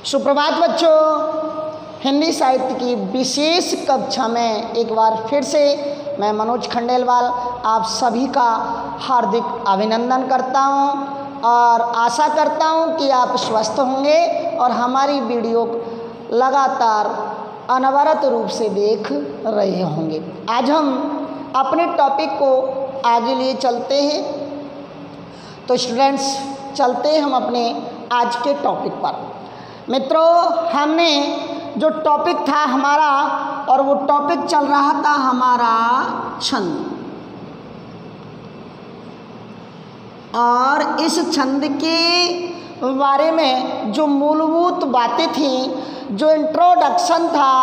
सुप्रभात बच्चों, हिंदी साहित्य की विशेष कक्षा में एक बार फिर से मैं मनोज खंडेलवाल आप सभी का हार्दिक अभिनंदन करता हूं और आशा करता हूं कि आप स्वस्थ होंगे और हमारी वीडियो लगातार अनवरत रूप से देख रहे होंगे। आज हम अपने टॉपिक को आगे लिए चलते हैं। तो स्टूडेंट्स, चलते हैं हम अपने आज के टॉपिक पर। मित्रों, हमने जो टॉपिक था हमारा, और वो टॉपिक चल रहा था हमारा छंद, और इस छंद के बारे में जो मूलभूत बातें थीं, जो इंट्रोडक्शन था,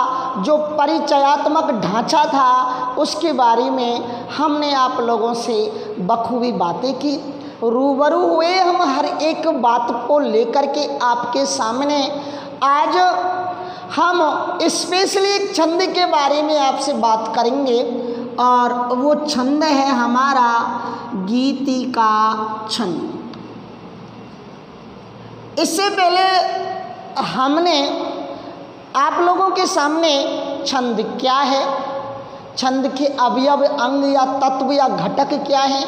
जो परिचयात्मक ढांचा था, उसके बारे में हमने आप लोगों से बखूबी बातें की। रूबरू हुए हम हर एक बात को लेकर के आपके सामने। आज हम स्पेशली एक छंद के बारे में आपसे बात करेंगे, और वो छंद है हमारा गीति का छंद। इससे पहले हमने आप लोगों के सामने छंद क्या है, छंद के अवयव, अंग या तत्व या घटक क्या हैं,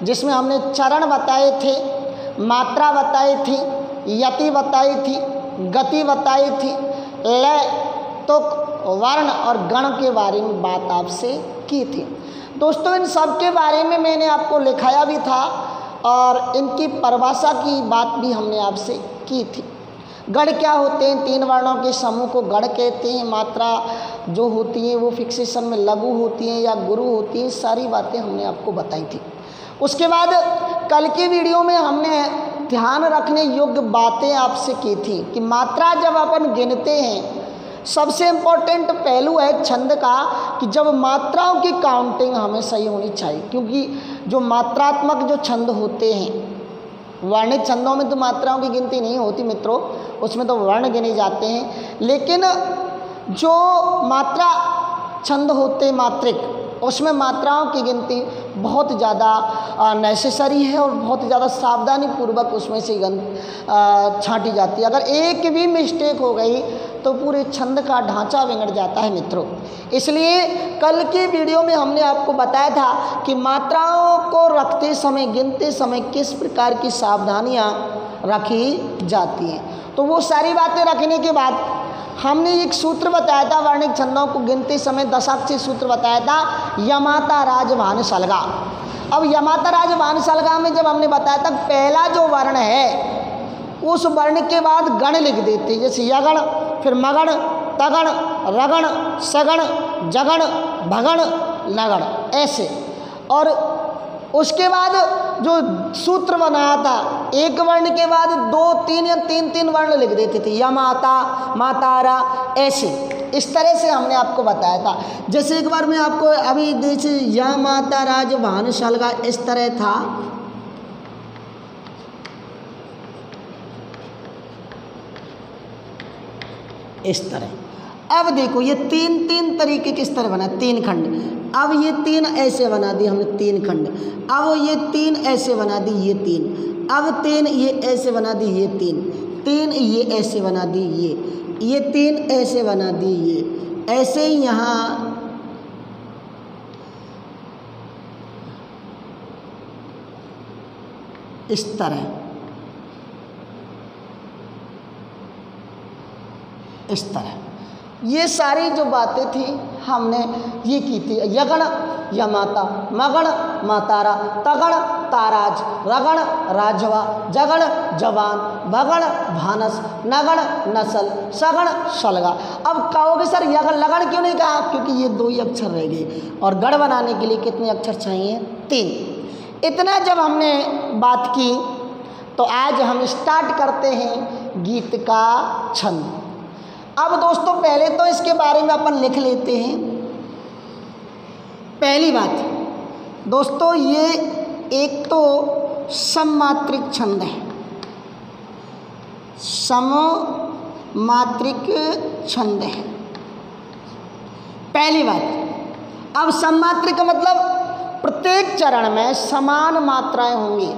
जिसमें हमने चरण बताए थे, मात्रा बताई थी, यति बताई थी, गति बताई थी, लय, तुक, वर्ण और गण के बारे में बात आपसे की थी। दोस्तों, इन सब के बारे में मैंने आपको लिखाया भी था और इनकी परिभाषा की बात भी हमने आपसे की थी। गण क्या होते हैं? 3 वर्णों के समूह को गण कहते हैं। मात्रा जो होती है वो फिक्सेशन में लघु होती हैं या गुरु होती हैं। सारी बातें हमने आपको बताई थी। उसके बाद कल की वीडियो में हमने ध्यान रखने योग्य बातें आपसे की थी कि मात्रा जब अपन गिनते हैं, सबसे इम्पोर्टेंट पहलू है छंद का कि जब मात्राओं की काउंटिंग हमें सही होनी चाहिए, क्योंकि जो मात्रात्मक जो छंद होते हैं, वर्णित छंदों में तो मात्राओं की गिनती नहीं होती मित्रों, उसमें तो वर्ण गिने जाते हैं। लेकिन जो मात्रा छंद होते मात्रिक, उसमें मात्राओं की गिनती बहुत ज़्यादा नेसेसरी है और बहुत ज़्यादा सावधानी पूर्वक उसमें से छांटी जाती है। अगर एक भी मिस्टेक हो गई तो पूरे छंद का ढांचा बिगड़ जाता है मित्रों। इसलिए कल की वीडियो में हमने आपको बताया था कि मात्राओं को रखते समय, गिनते समय किस प्रकार की सावधानियाँ रखी जाती हैं। तो वो सारी बातें रखने के बाद हमने एक सूत्र बताया था वर्णिक छंदों को गिनते समय, दशाक्षरी सूत्र बताया था, यमाता राज भान सलगा। अब यमाता राज भान सलगा में जब हमने बताया था पहला जो वर्ण है उस वर्ण के बाद गण लिख देते, जैसे यगण, फिर मगण, तगण, रगण, सगण, जगण, भगण, नगण, ऐसे। और उसके बाद जो सूत्र बनाया था, एक वर्ण के बाद 2, 3 या 3 वर्ण लिख देते थे, यमाता, मातारा, ऐसे। इस तरह से हमने आपको बताया था। जैसे एक बार मैं आपको अभी जैसे यमाता राज भान सलगा इस तरह था, इस तरह। अब देखो ये 3 तरीके किस तरह बना, 3 खंड। अब ये 3 ऐसे बना दी हमने, 3 खंड। अब ये 3 ऐसे बना दी, ये 3। अब 3 ये ऐसे बना दी, ये 3 ये ऐसे बना दी, ये 3 ऐसे बना दी, ये ऐसे ही यहाँ इस तरह, इस तरह ये सारी जो बातें थी हमने ये की थी। यगण यमाता, मगण मातारा, तगण ताराज, रगण राजवा, जगण जवान, भगण भानस, नगण नसल, सगण सलगा। अब कहोगे सर यगण लगण क्यों नहीं कहा? क्योंकि ये 2 ही अक्षर रह गए और गण बनाने के लिए कितने अक्षर चाहिए? 3। इतना जब हमने बात की तो आज हम स्टार्ट करते हैं गीत का छंद। अब दोस्तों पहले तो इसके बारे में अपन लिख लेते हैं। पहली बात दोस्तों, ये एक तो सममात्रिक छंद है, सममात्रिक छंद है, पहली बात। अब सममात्रिक का मतलब प्रत्येक चरण में समान मात्राएं होंगी।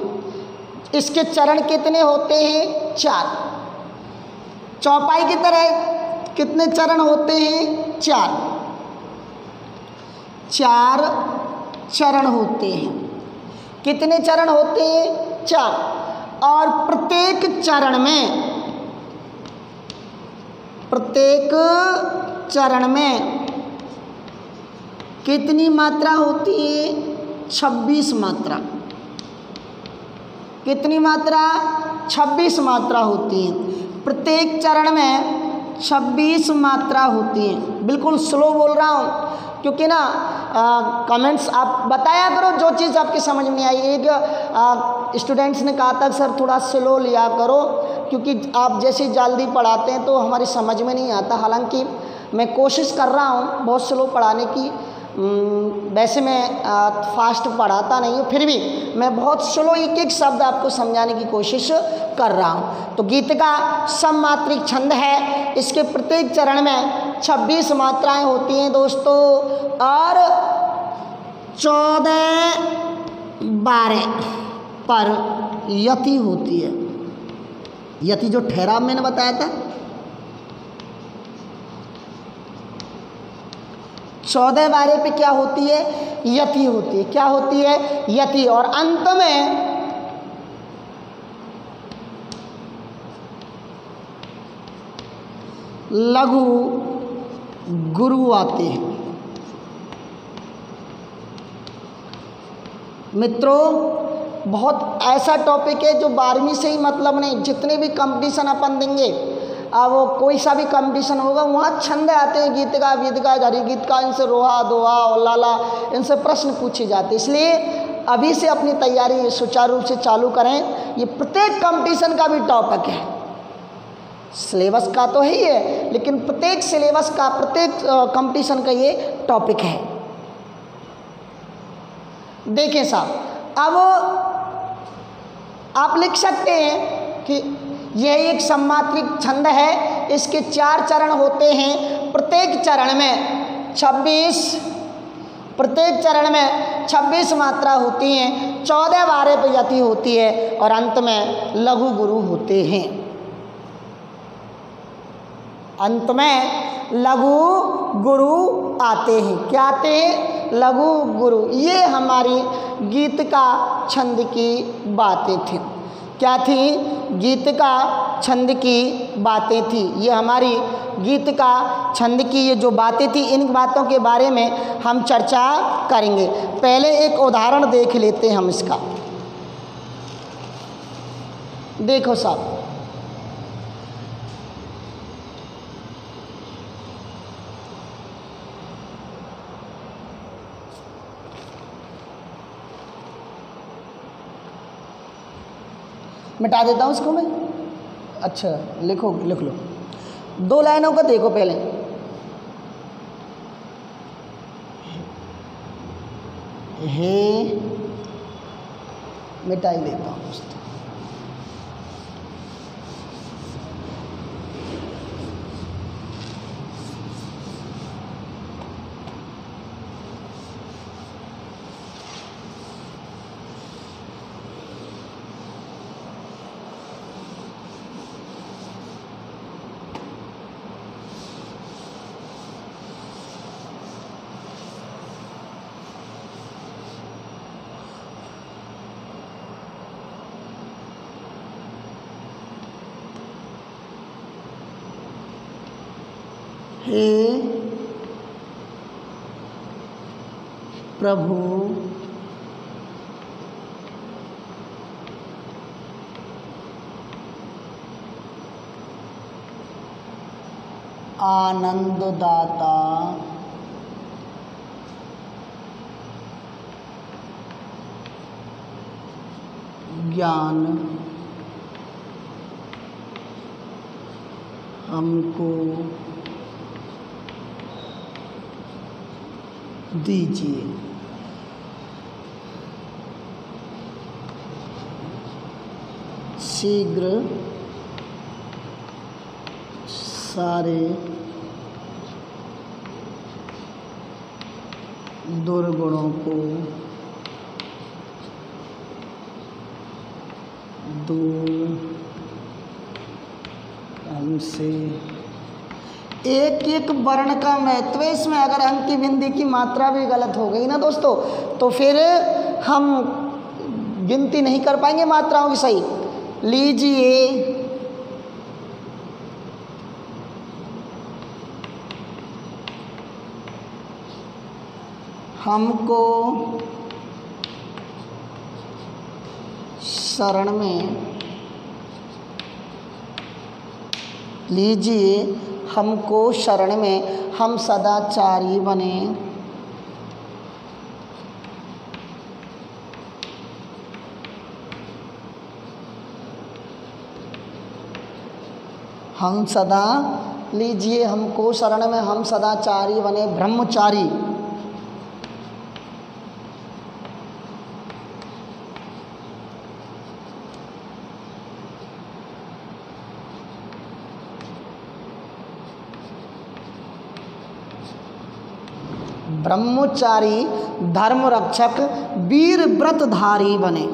इसके चरण कितने होते हैं? 4। चौपाई की तरह कितने चरण होते हैं? 4 चरण होते हैं। कितने चरण होते हैं? 4। और प्रत्येक चरण में कितनी मात्रा होती है? 26 मात्रा। कितनी मात्रा? 26 मात्रा होती है। प्रत्येक चरण में 26 मात्रा होती है। बिल्कुल स्लो बोल रहा हूँ क्योंकि ना कमेंट्स आप बताया करो जो चीज़ आपकी समझ में आई। एक स्टूडेंट्स ने कहा था सर थोड़ा स्लो लिया करो क्योंकि आप जैसे जल्दी पढ़ाते हैं तो हमारी समझ में नहीं आता। हालांकि मैं कोशिश कर रहा हूँ बहुत स्लो पढ़ाने की। वैसे मैं फास्ट पढ़ाता नहीं हूँ, फिर भी मैं बहुत स्लो एक एक शब्द आपको समझाने की कोशिश कर रहा हूँ। तो गीत का सममात्रिक छंद है। इसके प्रत्येक चरण में 26 मात्राएं होती हैं दोस्तों, और 14-12 पर यति होती है। यति जो ठहराव मैंने बताया था, 14-12 पे क्या होती है? यति होती है। क्या होती है? यति। और अंत में लघु गुरु आते हैं। मित्रों बहुत ऐसा टॉपिक है जो 12वीं से ही मतलब नहीं, जितने भी कंपटीशन अपन देंगे, वो कोई सा भी कंपटीशन होगा वहाँ छंद आते हैं, गीत का, विध का, हरि गीत का, इनसे रोहा दोहा और लाला, इनसे प्रश्न पूछे जाते हैं। इसलिए अभी से अपनी तैयारी सुचारू रूप से चालू करें। ये प्रत्येक कंपटीशन का भी टॉपिक है। सिलेबस का तो ही है, लेकिन प्रत्येक सिलेबस का, प्रत्येक कंपटीशन का ये टॉपिक है। देखें साहब, अब आप लिख सकते हैं कि यह एक सममात्रिक छंद है। इसके 4 चरण होते हैं। प्रत्येक चरण में 26 मात्रा होती हैं। 14-12 पे यति होती है और अंत में लघु गुरु होते हैं। अंत में लघु गुरु आते हैं। क्या आते हैं? लघु गुरु। ये हमारी गीत का छंद की बातें थी। क्या थी? गीत का छंद की बातें थी। ये हमारी गीत का छंद की ये जो बातें थी, इन बातों के बारे में हम चर्चा करेंगे। पहले एक उदाहरण देख लेते हैं हम इसका। देखो साहब, मिटा देता हूँ इसको मैं। अच्छा लिख लो 2 लाइनों का। देखो पहले, हे मिटा ही देता हूँ दोस्तों। हे प्रभु आनंददाता ज्ञान हमको दीजिए। शीघ्र सारे दुर्गुणों को दूर से एक एक वर्ण का महत्व है इसमें। अगर अंक की बिंदी की मात्रा भी गलत हो गई ना दोस्तों, तो फिर हम गिनती नहीं कर पाएंगे मात्राओं की सही। लीजिए हमको शरण में, लीजिए हमको शरण में, हम सदाचारी बने, हम सदा, लीजिए हमको शरण में, हम सदाचारी बने, ब्रह्मचारी। ब्रह्मचारी, धर्म रक्षक, वीर व्रतधारी बने।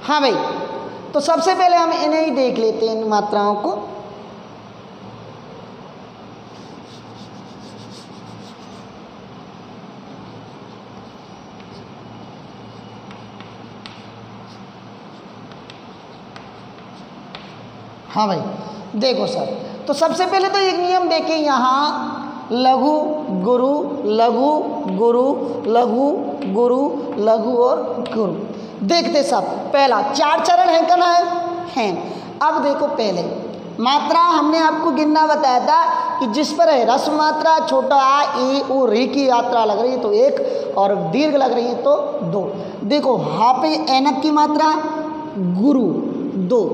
हाँ भाई, तो सबसे पहले हम इन्हें ही देख लेते हैं, इन मात्राओं को। हाँ भाई देखो सर, तो सबसे पहले तो एक नियम देखें यहाँ, लघु गुरु, लघु गुरु, लघु गुरु, लघु और गुरु। देखते सब, पहला 4 चरण है क्या ना है। अब देखो पहले मात्रा हमने आपको गिनना बताया था कि जिस पर है रस्व मात्रा, छोटा आ ई उ री की यात्रा लग रही है तो 1 और दीर्घ लग रही है तो 2। देखो हा पे ऐनक की मात्रा, गुरु 2।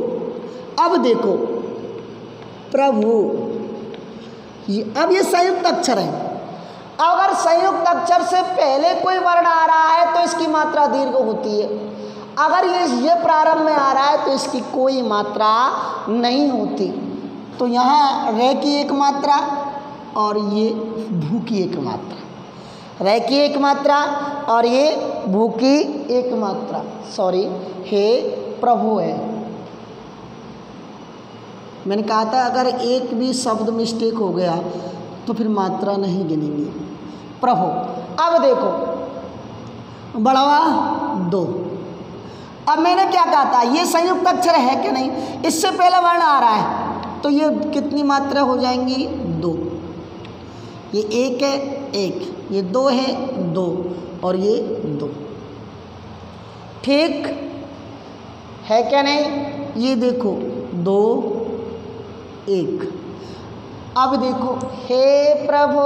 अब देखो प्रभु, अब ये संयुक्त अक्षर है। अगर संयुक्त अक्षर से पहले कोई वर्ण आ रहा है तो इसकी मात्रा दीर्घ होती है। अगर ये प्रारंभ में आ रहा है तो इसकी कोई मात्रा नहीं होती। तो यहाँ रे की एक मात्रा और ये भू की एक मात्रा, रे की एक मात्रा और ये भू की एक मात्रा, सॉरी हे प्रभु है। मैंने कहा था अगर एक भी शब्द मिस्टेक हो गया तो फिर मात्रा नहीं गिनेंगे। प्रभु, अब देखो बढ़वा 2। अब मैंने क्या कहा था, ये संयुक्त अक्षर है कि नहीं, इससे पहला वर्ण आ रहा है तो ये कितनी मात्रा हो जाएंगी 2। ये 1 है 1, ये 2 है 2 और ये 2। ठीक है क्या नहीं। ये देखो 2 1। अब देखो हे प्रभु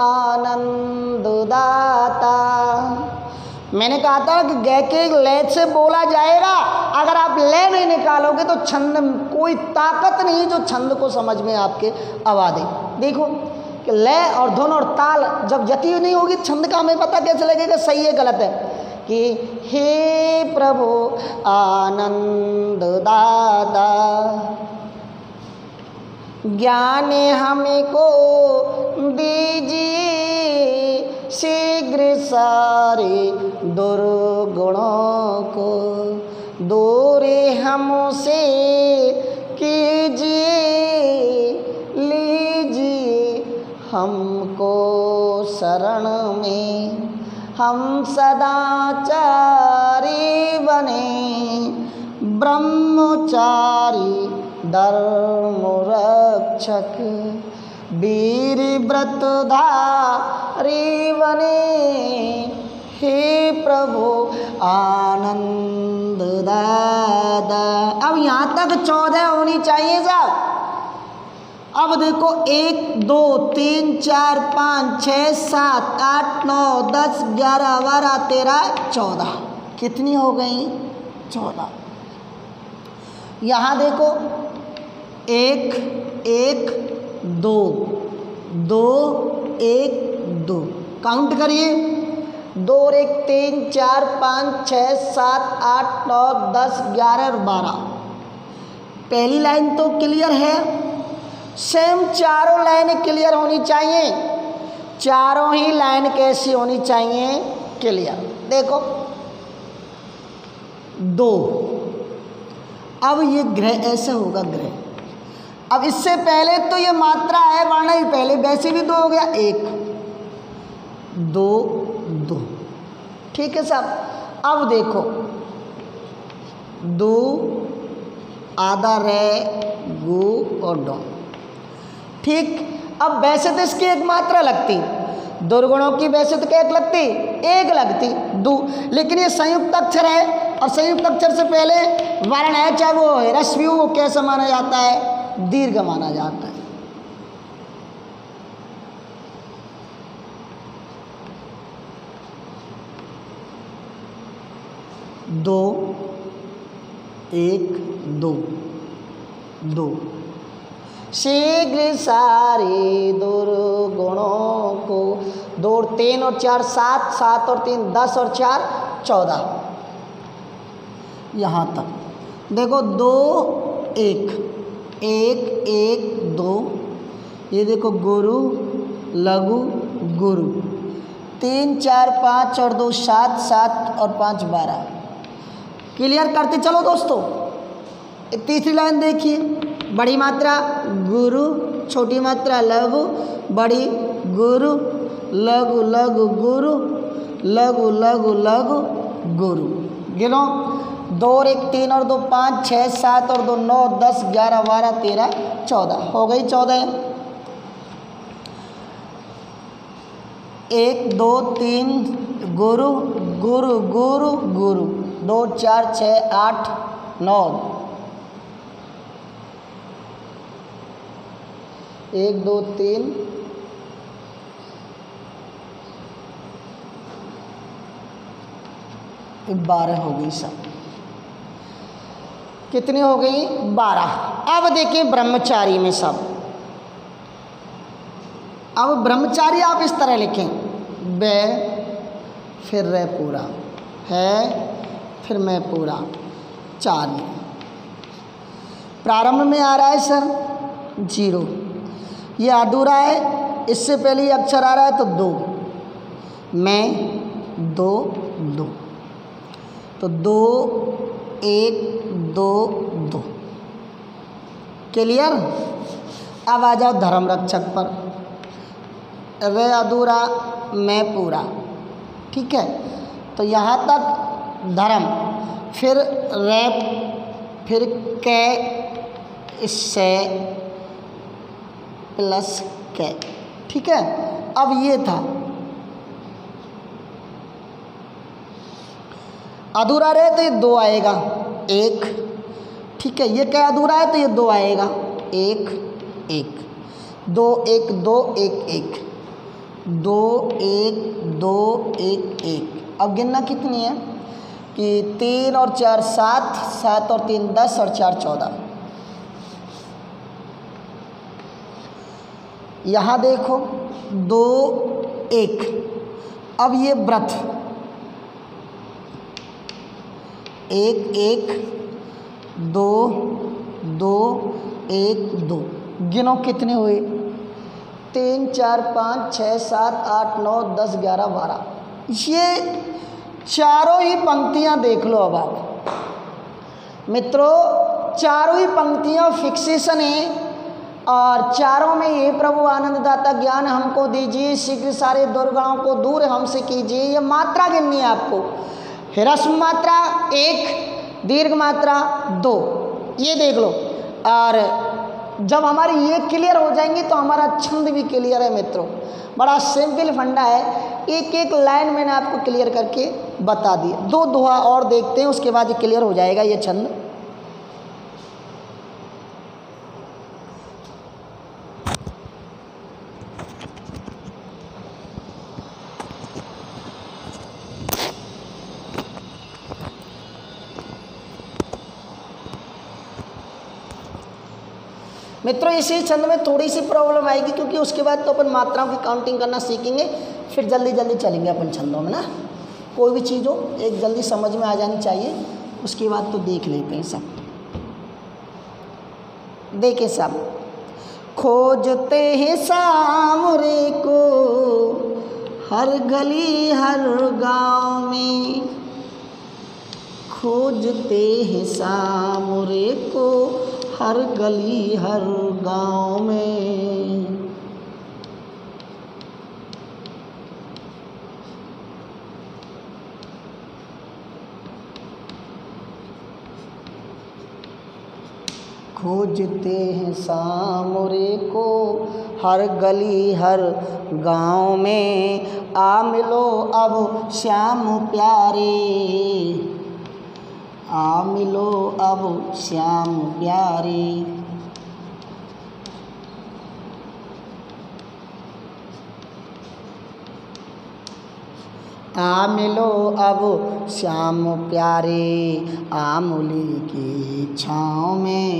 आनंद दाता। मैंने कहा था कि ग के लय से बोला जाएगा। अगर आप लय नहीं निकालोगे तो छंद, कोई ताकत नहीं जो छंद को समझ में आपके आवा दे। देखो कि लय और धुन और ताल जब जती नहीं होगी छंद का हमें पता कैसे लगेगा सही है गलत है। कि हे प्रभु आनंद दाता ज्ञान हमको दीजिए शीघ्र सारे दुर्गुणों को दूर हमसे कीजिए लीजिए हमको शरण में हम सदाचारी बने ब्रह्मचारी धर्म रक्षक वीर व्रतधारी बने हे प्रभु आनंद दादा। अब यहाँ तक 14 होनी चाहिए साहब। अब देखो 1 2 3 4 5 6 7 8 9 10 11 12 13 14 कितनी हो गई 14। यहाँ देखो 1 1 2 2 1 2 काउंट करिए 2 और 1 3 4 5 6 7 8 9 10 11 और 12। पहली लाइन तो क्लियर है। सेम चारों लाइन क्लियर होनी चाहिए, चारों ही लाइन कैसी होनी चाहिए, क्लियर। देखो 2, अब ये ग्रह ऐसे होगा ग्रह। अब इससे पहले तो ये मात्रा है वर्ण ही पहले, वैसे भी 2 हो गया, 1 2 2, ठीक है साहब। अब देखो 2 आधा रे गु और डो, ठीक। अब वैसे तो इसकी एक मात्रा लगती, दुर्गुणों की वैसे तो क्या एक लगती, एक लगती 2, लेकिन ये संयुक्त अक्षर है और संयुक्त अक्षर से पहले वर्ण है, चाहे वो ह्रस्व हो, वो कैसा माना जाता है, दीर्घ माना जाता है। दो 1 2 2, शीघ्र सारे दुर्गुणों को, 2 3 और 4 7, 7 और 3 10 और 4 14, यहाँ तक देखो 2 1 1 1 2, ये देखो गुरु लघु गुरु, 3 4 5 और 2 7, 7 और 5 12। क्लियर करते चलो दोस्तों। तीसरी लाइन देखिए, बड़ी मात्रा गुरु, छोटी मात्रा लघु, बड़ी गुरु लघु लघु गुरु लघु लघु लघु गुरु। गिनो 2 और 1 3 और 2 5 6 7 और 2 9 10 11 12 13 14, हो गई 14। 1 2 3 गुरु गुरु गुरु गुरु, 2 4 6 8 9, 1 2 3 12 हो गई सब। कितनी हो गई 12। अब देखिए ब्रह्मचारी में सब, अब ब्रह्मचारी आप इस तरह लिखें, बे फिर रे पूरा, है फिर मैं पूरा, 4। प्रारंभ में आ रहा है सर 0, ये अधूरा है, इससे पहले ये अक्षर आ रहा है तो 2, मैं 2 2, तो 2 1 2 2। क्लियर। अब आ जाओ धर्म रक्षक पर, रे अधूरा मैं पूरा, ठीक है। तो यहाँ तक धर्म, फिर रे, फिर कै, इससे प्लस कै, ठीक है। अब ये था अधूरा रहे तो ये 2 आएगा 1, ठीक है। ये क्या अधूरा है तो ये 2 आएगा 1 1 2 1 2 1 1 2 1 2 1 1। अब गिनना कितनी है कि 3 और 4 7, 7 और 3 10 और 4 14। यहाँ देखो 2 1, अब ये व्रत 1 1 2 2 1 2। गिनो कितने हुए, 3 4 5 6 7 8 9 10 11 12। ये चारों ही पंक्तियाँ देख लो। अब आप मित्रों चारों ही पंक्तियाँ फिक्सेशन है और चारों में ये प्रभु आनंददाता ज्ञान हमको दीजिए, शीघ्र सारे दुर्गुणों को दूर हमसे कीजिए। ये मात्रा गिननी है आपको, ह्रस्व मात्रा 1, दीर्घ मात्रा 2, ये देख लो। और जब हमारी ये क्लियर हो जाएंगी तो हमारा छंद भी क्लियर है मित्रों। बड़ा सिंपल फंडा है, एक एक लाइन मैंने आपको क्लियर करके बता दी। 2 दोहा और देखते हैं, उसके बाद ये क्लियर हो जाएगा ये छंद। मित्रों इसी छंद में थोड़ी सी प्रॉब्लम आएगी क्योंकि उसके बाद तो अपन मात्राओं की काउंटिंग करना सीखेंगे, फिर जल्दी जल्दी चलेंगे अपन छंदों में ना। कोई भी चीज़ हो एक जल्दी समझ में आ जानी चाहिए, उसके बाद तो देख लेते हैं सब। देखें सब, खोजते हैं सामरे को हर गली हर गांव में, खोजते हैं सामरे को हर गली हर गांव में। खोजते हैं सामरे को हर गली हर गांव में, आ मिलो अब श्याम प्यारे, आ मिलो अब श्याम प्यारे। आ मिलो अब श्याम प्यारे, आमूली की छाँव में।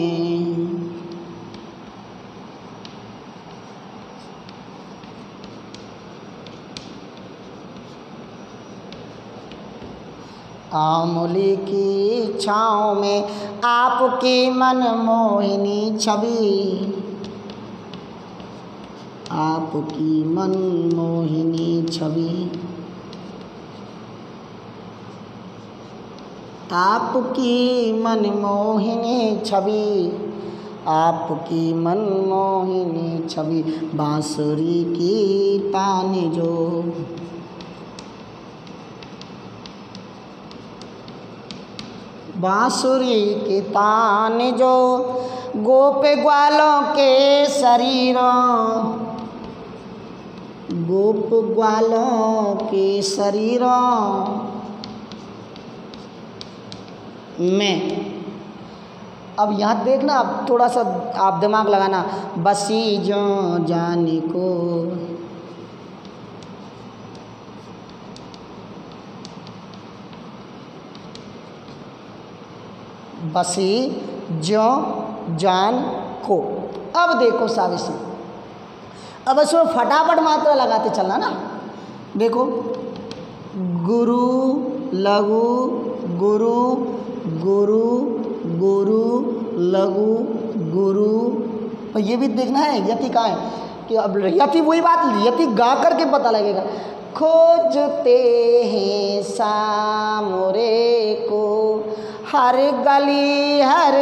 आमूली की छाँव में आपकी मनमोहिनी छवि, आपकी मनमोहिनी छवि, आपकी मनमोहिनी छवि, आपकी मनमोहिनी छवि। बांसुरी की तान जो, बांसुरी की तान जो, गोप ग्वालों के शरीरों, गोप ग्वालों के शरीरों में। अब यहाँ देखना, अब थोड़ा सा आप दिमाग लगाना। बसी जो जाने को, बसी जो जान को। अब देखो सावित्री, अब इसमें फटाफट मात्रा लगाते चलना ना। देखो गुरु लघु गुरु गुरु गुरु लघु गुरु। और ये भी देखना है यति कहाँ है, कि अब यति वही बात, यति गा करके पता लगेगा। खोजते हैं सामरे को हर गली हर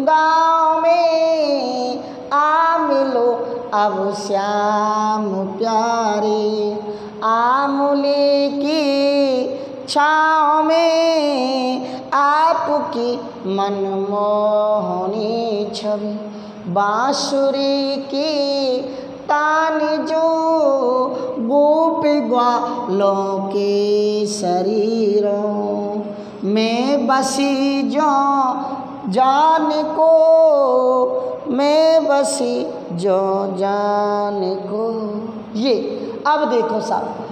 गांव में, आ मिलो अब श्याम प्यारे, आमूली की छाँव में, आपकी मनमोहनी छवि। बांसुरी की तान जो, गोप ग्वालों के शरीरों में बसी जो जान को, मैं बसी जो जान को। ये अब देखो साहब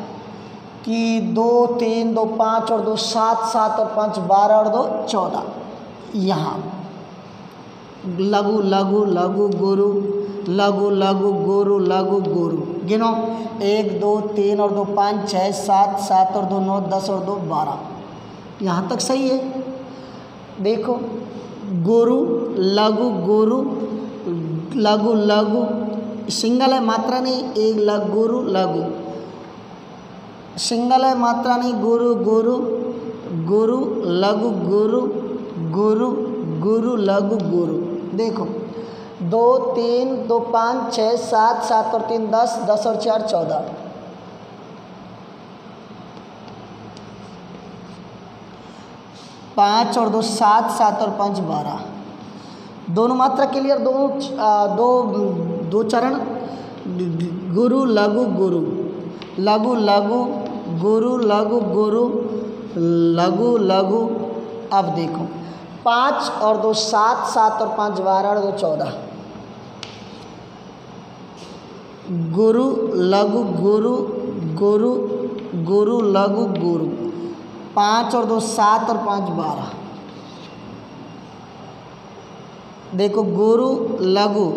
कि 2 3 2 5 और 2 7 7 और 5 12 और 2 14। यहाँ लघु लघु लघु गुरु लघु लघु गुरु लघु गुरु। गिनो 1 2 3 और 2 5 6 7 7 और 2 9 10 और 2 12। यहाँ तक सही है। देखो गुरु लघु गुरु लघु लघु, सिंगल है मात्रा नहीं, एक लघु गुरु लघु, सिंगल है मात्रा नहीं, गुरु गुरु गुरु लघु गुरु गुरु गुरु लघु गुरु। देखो 2 3 2 5 6 7 7 और 3 10 10 और 4 14। 5 और 2 7 7 और 5 12। दोनों मात्रा क्लियर, दो चरण। गुरु लघु गुरु लघु लघु गुरु लघु गुरु लघु लघु। अब देखो 5 और 2 7 7 और 5 12 और 2 14। गुरु लघु गुरु गुरु गुरु लघु गुरु। 5 और 2 7 और 5 12। देखो गुरु लघु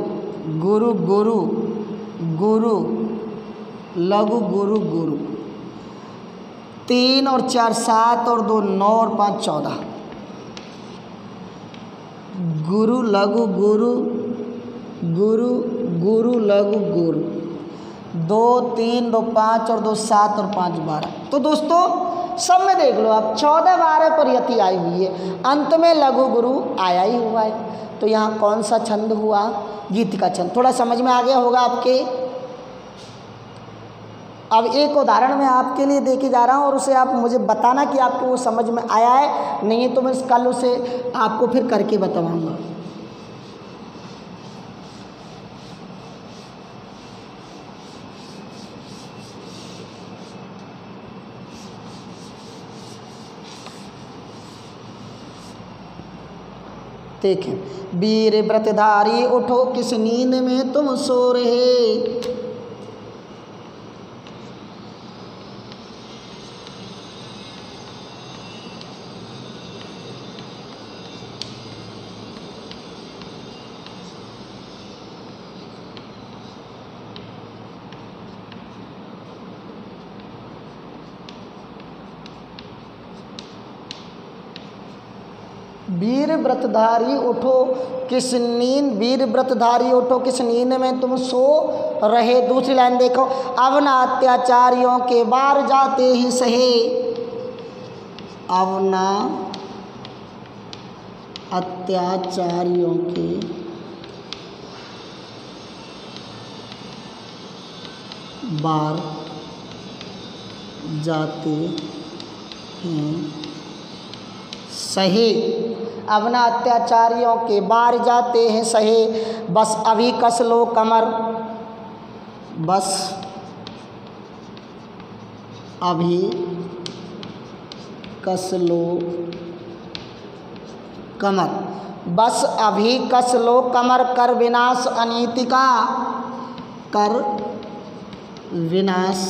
गुरु गुरु गुरु लघु गुरु गुरु। 3 और 4 7 और 2 9 और 5 14। गुरु लघु गुरु गुरु गुरु लघु गुरु, 2 3 2 5 और 2 7 और 5 12। तो दोस्तों सब में देख लो आप 14 12 पर यति आई हुई है, अंत में लघु गुरु आया ही हुआ है। तो यहाँ कौन सा छंद हुआ? गीत का छंद। थोड़ा समझ में आ गया होगा आपके। अब एक उदाहरण मैं आपके लिए देके जा रहा हूँ और उसे आप मुझे बताना कि आपको वो समझ में आया है नहीं है, तो मैं कल उसे आपको फिर करके बताऊँगा। देखें, वीर व्रतधारी उठो किस नींद में तुम सो रहे। वीर व्रतधारी उठो किस नींद, वीर व्रतधारी उठो किस नींद में तुम सो रहे। दूसरी लाइन देखो, अब न अत्याचारियों के बार जाते ही सहे। अब न अत्याचारियों के बार जाते हैं सहे। अब न अत्याचारियों के बार जाते हैं सहे, बस अभी कस लो कमर, बस अभी कस लो कमर, बस अभी कस लो कमर, कर विनाश अनीति का, कर विनाश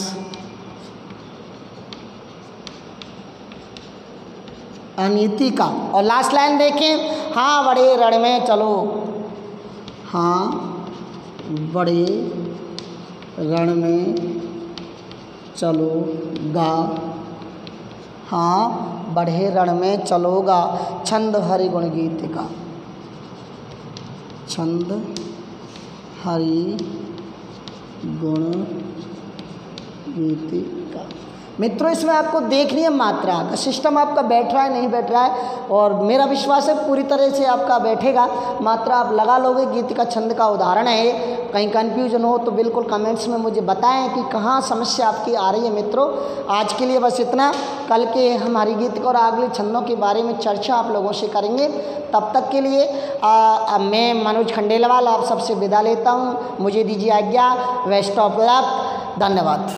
अनीति का। और लास्ट लाइन देखें, हाँ बड़े रण में चलो, हाँ बड़े रण में चलोगा, हाँ बढ़े रण में चलोगा। छंद हरि गुण गीत का, छंद हरि गुण गीत का। मित्रों इसमें आपको देखनी है मात्रा का सिस्टम आपका बैठ रहा है नहीं बैठ रहा है, और मेरा विश्वास है पूरी तरह से आपका बैठेगा। मात्रा आप लगा लोगे। गीत का छंद का उदाहरण है, कहीं कन्फ्यूजन हो तो बिल्कुल कमेंट्स में मुझे बताएं कि कहाँ समस्या आपकी आ रही है। मित्रों आज के लिए बस इतना, कल के हमारी गीत और अगले छंदों के बारे में चर्चा आप लोगों से करेंगे। तब तक के लिए मैं मनोज खंडेलवाल आप सबसे विदा लेता हूँ। मुझे दीजिए आज्ञा। Best of luck. धन्यवाद।